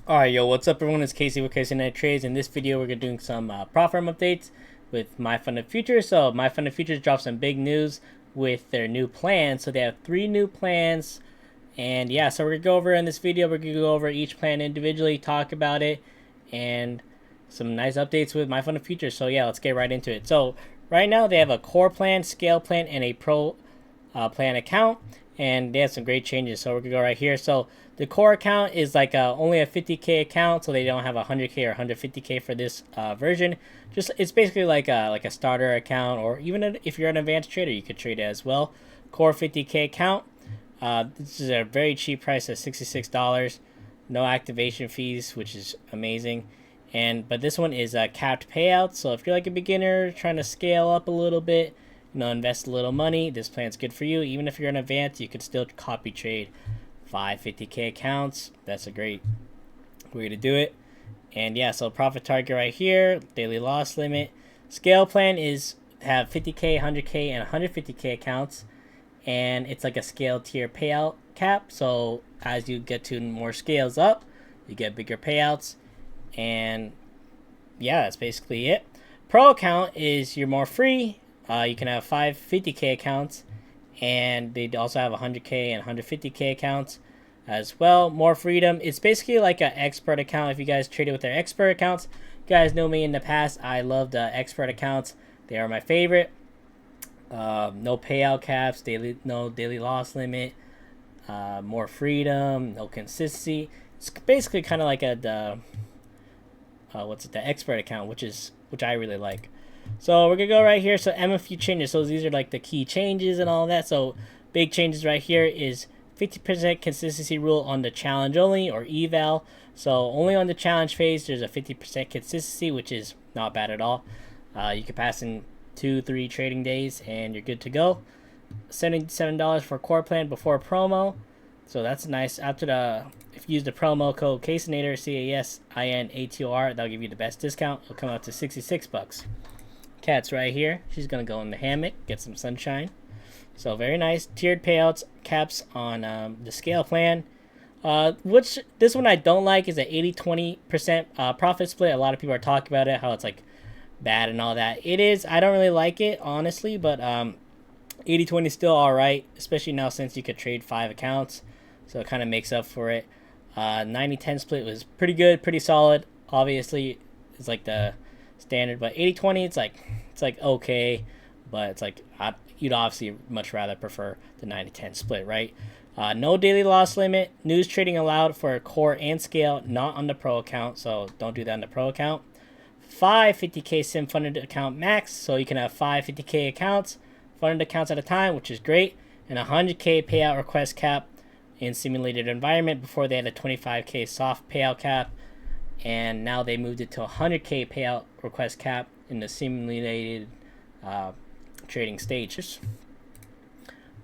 Alright, yo, what's up everyone? It's Casey with casinatortrades. In this video, we're doing some prop firm updates with MyFundedFutures. So MyFundedFutures dropped some big news with their new plans. So they have 3 new plans. And yeah, so we're going to go over in this video, we're going to go over each plan individually, talk about it, and some nice updates with MyFundedFutures. So yeah, let's get right into it. So right now, they have a core plan, scale plan, and a pro plan account. And they have some great changes. So we're going to go right here. So the core account is like only a 50K account, so they don't have a 100K or 150K for this version. Just it's basically like a starter account, or even if you're an advanced trader, you could trade it as well. Core 50K account. This is a very cheap price at $66. No activation fees, which is amazing. But this one is a capped payout. So if you're like a beginner trying to scale up a little bit, invest a little money, this plan's good for you. Even if you're an advanced, you could still copy trade 50K accounts. That's a great way to do it. And yeah, so profit target right here, daily loss limit. Scale plan is have 50K, 100K, and 150K accounts, and it's like a scale tier payout cap. So as you get to more scales up, you get bigger payouts. And yeah, that's basically it. Pro account is you're more free. You can have 50K accounts, and they also have 100K and 150K accounts as well. More freedom. It's basically like an expert account. If you guys traded with their expert accounts, you guys know me in the past. I love the expert accounts. They are my favorite. No payout caps, no daily loss limit, more freedom, no consistency. It's basically kind of like the expert account, which I really like. So we're gonna go right here. So MFU changes. So these are like the key changes and all that. So big changes right here is 50% consistency rule on the challenge only, or eval. So only on the challenge phase there's a 50% consistency, which is not bad at all. You can pass in 2-3 trading days and you're good to go. $77 for core plan before promo. So that's nice. If you use the promo code Casinator, CASINATOR, that'll give you the best discount. It'll come out to $66. Cat's right here. She's gonna go in the hammock, get some sunshine. So very nice. Tiered payouts, caps on the scale plan. Which this one I don't like is an 80-20% profit split. A lot of people are talking about it, how it's like bad and all that. It is. I don't really like it, honestly, but 80-20 is still alright, especially now since you could trade 5 accounts. So it kind of makes up for it. 90-10 split was pretty good, pretty solid. Obviously, it's like the standard, but 80-20 it's like okay, but it's like you'd obviously much rather prefer the 90-10 split, right? No daily loss limit. News trading allowed for core and scale, not on the pro account, so don't do that on the pro account. 5 50K sim funded account max, so you can have 5 50K accounts, funded accounts at a time, which is great. And 100K payout request cap in simulated environment. Before they had a 25K soft payout cap, and now they moved it to 100K payout request cap in the simulated trading stages.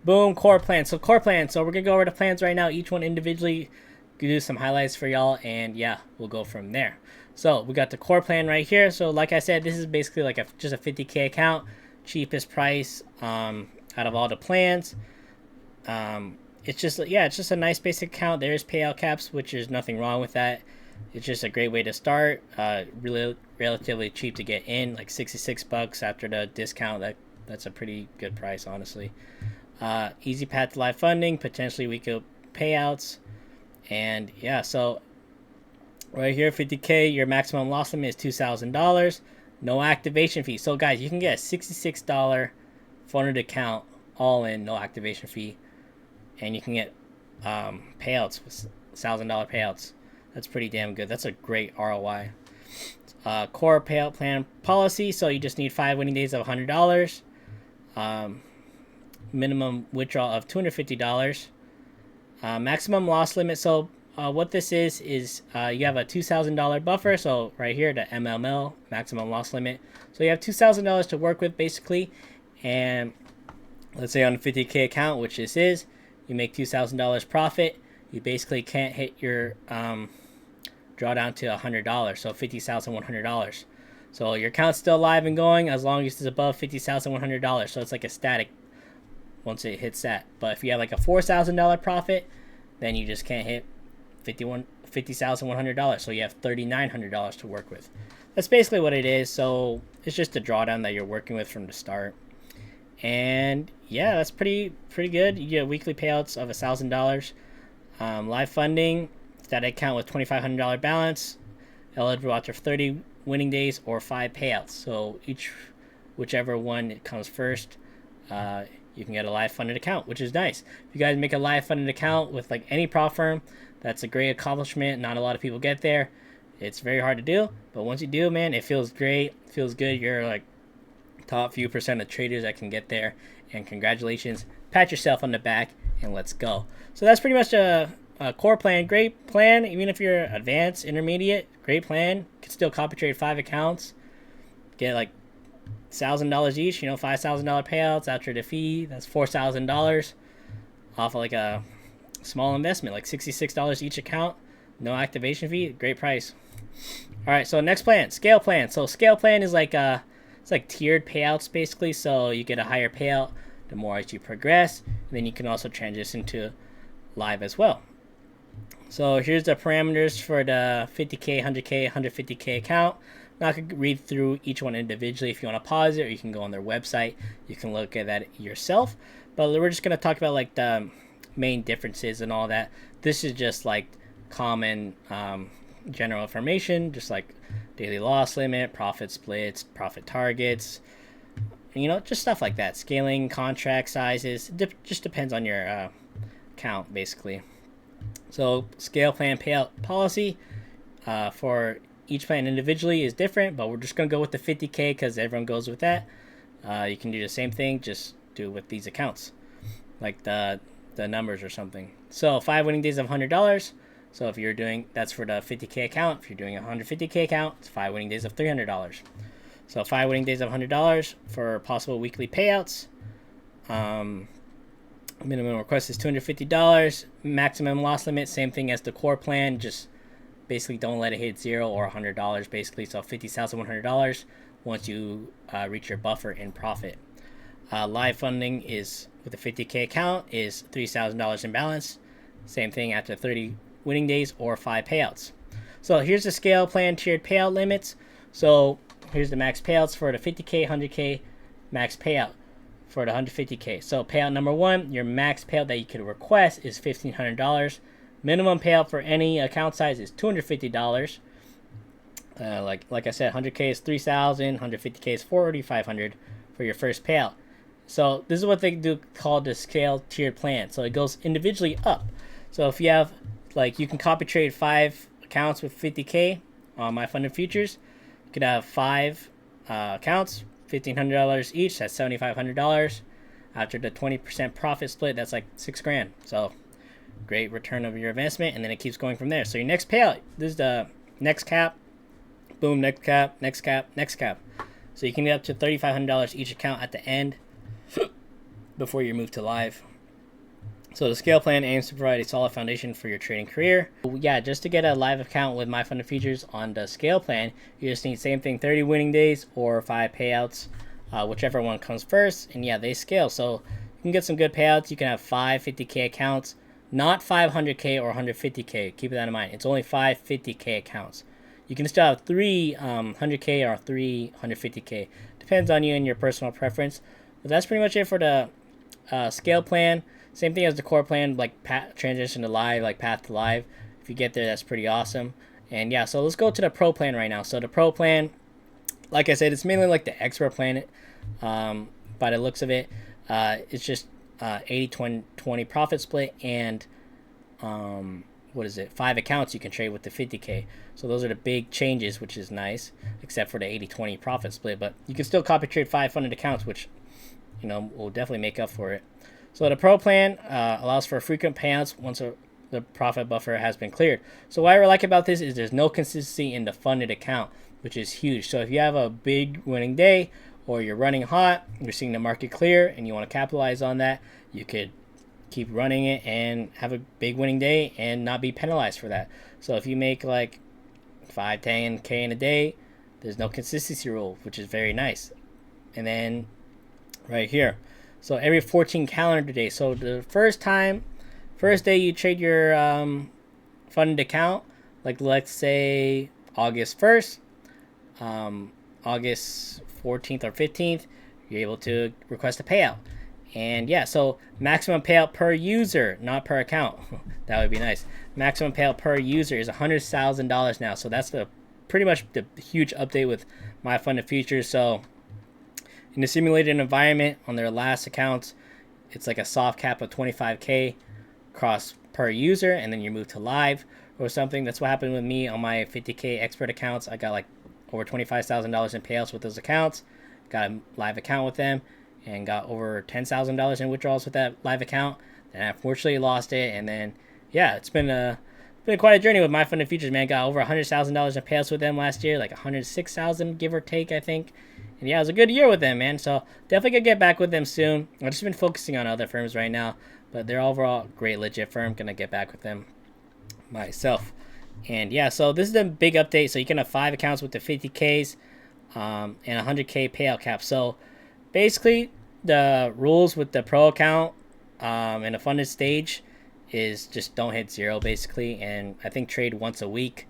Boom, core plan. So core plan. So we're gonna go over the plans right now, each one individually. Do some highlights for y'all, and yeah, we'll go from there. So we got the core plan right here. So like I said, this is basically like just a 50K account, cheapest price out of all the plans. It's just a nice basic account. There's payout caps, which is nothing wrong with that. It's just a great way to start. Really relatively cheap to get in, like $66 after the discount. That's a pretty good price, honestly. Easy path to live funding, potentially weaker payouts, and yeah. So right here, 50K, your maximum loss limit is $2,000. No activation fee. So guys, you can get a $66 funded account all in, no activation fee, and you can get payouts, $1,000 payouts. That's pretty damn good. That's a great ROI. Core payout plan policy. So you just need 5 winning days of $100. Minimum withdrawal of $250. Maximum loss limit. So what this is you have a $2,000 buffer. So right here, the MML, maximum loss limit. So you have $2,000 to work with basically. And let's say on a 50K account, which this is, you make $2,000 profit. You basically can't hit your draw down to $100, so $50,100. So your account's still live and going as long as it's above $50,100. So it's like a static once it hits that. But if you have like a $4,000 profit, then you just can't hit $50,100. So you have $3,900 to work with. That's basically what it is. So it's just a drawdown that you're working with from the start. And yeah, that's pretty good. You get weekly payouts of $1,000. Live funding, static account with $2,500 balance, eligible after 30 winning days or 5 payouts. So whichever one comes first, you can get a live funded account, which is nice. If you guys make a live funded account with like any prop firm, that's a great accomplishment. Not a lot of people get there. It's very hard to do, but once you do, man, it feels great. It feels good. You're like top few % of traders that can get there, and congratulations. Pat yourself on the back and let's go. So that's pretty much a core plan. Great plan. Even if you're advanced, intermediate, great plan. You can still copy trade 5 accounts, get like $1,000 each, $5,000 payouts after the fee. That's $4,000 off of like a small investment, like $66 each account, no activation fee. Great price. All right, so next plan, scale plan. So scale plan is like it's like tiered payouts basically. So you get a higher payout the more as you progress, and then you can also transition to live as well. So here's the parameters for the 50K, 100K, 150K account. I'm not going to read through each one individually. If you want to pause it, or you can go on their website, you can look at that yourself. But we're just going to talk about like the main differences and all that. This is just like common general information, just like daily loss limit, profit splits, profit targets, just stuff like that. Scaling, contract sizes, just depends on your account basically. So scale plan payout policy for each plan individually is different, but we're just going to go with the 50K because everyone goes with that. You can do the same thing, just do it with these accounts, like the numbers or something. So 5 winning days of $100. So if you're doing, that's for the 50K account. If you're doing a 150K account, it's 5 winning days of $300. So 5 winning days of $100 for possible weekly payouts. Minimum request is $250. Maximum loss limit, same thing as the core plan. Just basically don't let it hit $0 or $100 basically. So $50,100 once you reach your buffer in profit. Live funding is with a 50K account is $3,000 in balance. Same thing after 30 winning days or 5 payouts. So here's the scale plan tiered payout limits. So here's the max payouts for the 50K, 100K max payout for the 150K. So payout number 1, your max payout that you could request is $1,500. Minimum payout for any account size is $250. Like I said, 100K is $3,000, 150K is $4,500 for your first payout. So this is what they do called the scale tiered plan. So it goes individually up. So if you have, like, you can copy trade 5 accounts with 50K on MyFundedFutures. You could have 5 accounts, $1,500 each. That's $7,500. After the 20% profit split, that's like $6,000. So great return of your investment, and then it keeps going from there. So your next payout, this is the next cap. Boom, next cap, next cap, next cap. So you can get up to $3,500 each account at the end before you move to live. So the scale plan aims to provide a solid foundation for your trading career. Yeah, just to get a live account with MyFundedFutures on the scale plan, you just need same thing, 30 winning days or 5 payouts, whichever one comes first. And yeah, they scale. So you can get some good payouts. You can have 5 50K accounts, not 500K or 150K. Keep that in mind. It's only 5 50K accounts. You can still have 3 100K or 3 150K. Depends on you and your personal preference. But that's pretty much it for the scale plan. Same thing as the core plan, like transition to live, like path to live. If you get there, that's pretty awesome. And yeah, so let's go to the pro plan right now. So the pro plan, like I said, it's mainly like the expert plan. By the looks of it, it's just 80-20 profit split and 5 accounts you can trade with the 50K. So those are the big changes, which is nice, except for the 80-20 profit split. But you can still copy trade 5 funded accounts, which will definitely make up for it. So the pro plan allows for frequent payouts once the profit buffer has been cleared. So what I like about this is there's no consistency in the funded account, which is huge. So if you have a big winning day or you're running hot, you're seeing the market clear and you want to capitalize on that, you could keep running it and have a big winning day and not be penalized for that. So if you make like 5-10K in a day, there's no consistency rule, which is very nice. And then right here, so every 14 calendar days. So the first day you trade your funded account, like let's say August 1st, August 14th or 15th, you're able to request a payout. And yeah, so maximum payout per user, not per account. That would be nice. Maximum payout per user is $100,000 now. So that's the pretty much the huge update with MyFundedFutures. So in the simulated environment on their last accounts, it's like a soft cap of 25K cross per user, and then you move to live or something. That's what happened with me on my 50K expert accounts. I got like over $25,000 in payouts with those accounts, got a live account with them, and got over $10,000 in withdrawals with that live account. Then I unfortunately lost it, and then yeah, it's been quite a journey with MyFundedFutures, man. Got over $100,000 in payouts with them last year, like 106,000 give or take, I think. And yeah, it was a good year with them, man. So definitely gonna get back with them soon. I've just been focusing on other firms right now, but they're overall great, legit firm. Gonna get back with them myself. And yeah, so this is the big update. So you can have 5 accounts with the 50Ks and 100K payout cap. So basically, the rules with the pro account in a funded stage is just don't hit 0, basically. And I think trade once a week.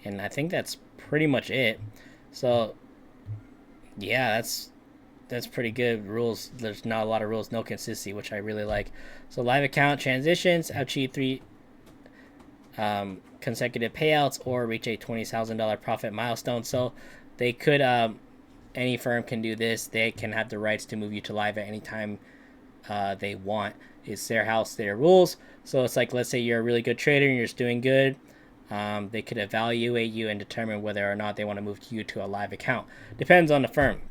And I think that's pretty much it. So yeah, that's pretty good rules. There's not a lot of rules, no consistency, which I really like. So live account transitions, achieve 3 consecutive payouts or reach a $20,000 profit milestone. So they could any firm can do this. They can have the rights to move you to live at any time they want. It's their house, their rules. So it's like, let's say you're a really good trader and you're just doing good. They could evaluate you and determine whether or not they want to move you to a live account. Depends on the firm.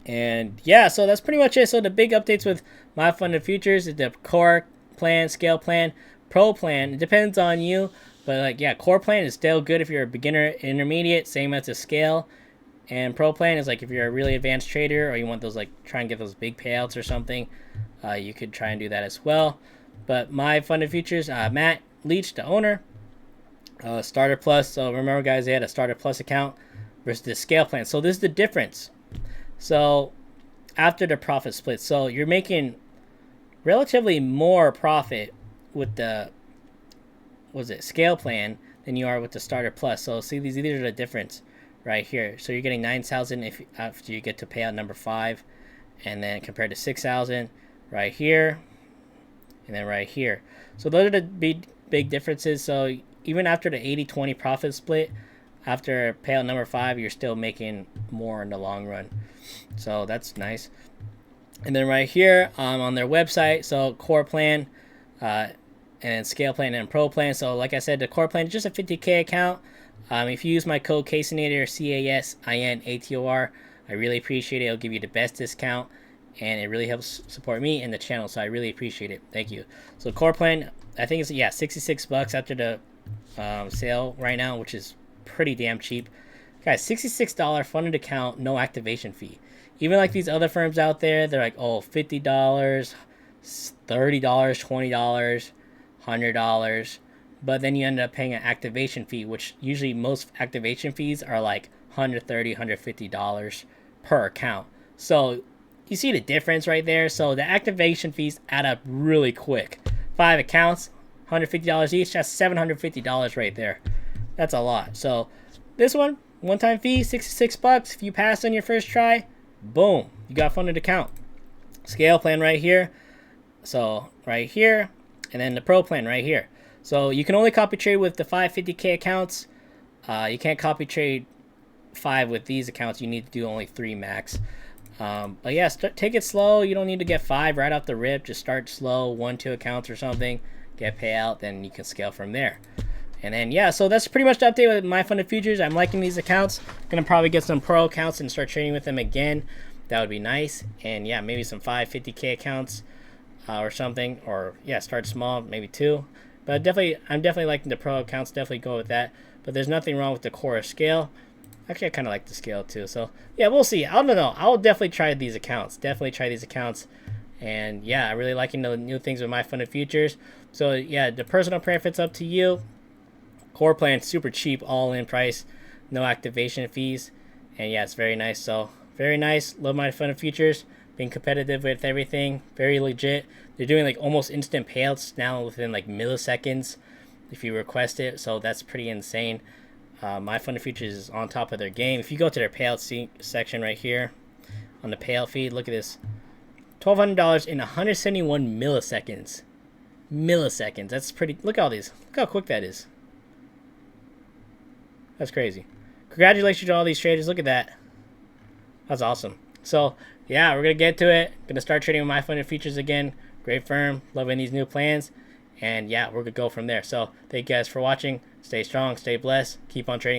And yeah, so that's pretty much it. So the big updates with MyFundedFutures is the core plan, scale plan, pro plan. It depends on you. But like, yeah, core plan is still good if you're a beginner, intermediate, same as the scale. And pro plan is like if you're a really advanced trader or you want those, like, try and get those big payouts or something, you could try and do that as well. But MyFundedFutures, Matt Leach, the owner, Starter Plus. So remember, guys, they had a Starter Plus account versus the scale plan. So this is the difference. So after the profit split, so you're making relatively more profit with the scale plan than you are with the Starter Plus. So see, these are the difference right here. So you're getting 9,000 if after you get to payout number 5, and then compared to 6,000 right here, and then right here. So those are the big differences. So even after the 80-20 profit split, after payout number 5, you're still making more in the long run. So that's nice. And then right here on their website, so core plan, and scale plan and pro plan. So like I said, the core plan is just a 50K account. If you use my code Casinator, CASINATOR, I really appreciate it. It'll give you the best discount, and it really helps support me and the channel. So I really appreciate it. Thank you. So core plan, I think it's $66 after the sale right now, which is pretty damn cheap. Guys, $66 funded account, no activation fee. Even like these other firms out there, they're like, oh, $50, $30, $20, $100, but then you end up paying an activation fee, which usually most activation fees are like $130, $150 per account. So you see the difference right there. So the activation fees add up really quick. 5 accounts, $150 each, that's $750 right there. That's a lot. So this one-time fee, $66. If you pass on your first try, boom, you got a funded account. Scale plan right here. So right here, and then the pro plan right here. So you can only copy trade with the 550K accounts. You can't copy trade 5 with these accounts. You need to do only 3 max. But yeah, take it slow. You don't need to get 5 right off the rip. Just start slow, 1-2 accounts or something. Get payout, then you can scale from there. And then yeah, so that's pretty much the update with MyFundedFutures. I'm liking these accounts. Gonna probably get some pro accounts and start trading with them again. That would be nice. And yeah, maybe some 550K accounts or something. Or yeah, start small, maybe 2. But I'm definitely liking the pro accounts. Definitely go with that. But there's nothing wrong with the core scale. Actually, I kind of like the scale too. So yeah, we'll see. I don't know. I'll definitely try these accounts. And yeah, I'm really liking the new things with MyFundedFutures. So yeah, the personal preference up to you. Core plan, super cheap, all-in price, no activation fees, and yeah, it's very nice. So very nice. Love MyFundedFutures. Being competitive with everything, very legit. They're doing like almost instant payouts now within like milliseconds. if you request it. So that's pretty insane. MyFundedFutures is on top of their game. If you go to their payout section right here on the payout feed, look at this. $1,200 in 171 milliseconds. Milliseconds. That's pretty. Look at all these. Look how quick that is. That's crazy. Congratulations to all these traders. Look at that. That's awesome. So, yeah, we're going to get to it. Going to start trading with MyFundedFutures again. Great firm. Loving these new plans. And, yeah, we're going to go from there. So, thank you guys for watching. Stay strong. Stay blessed. Keep on trading.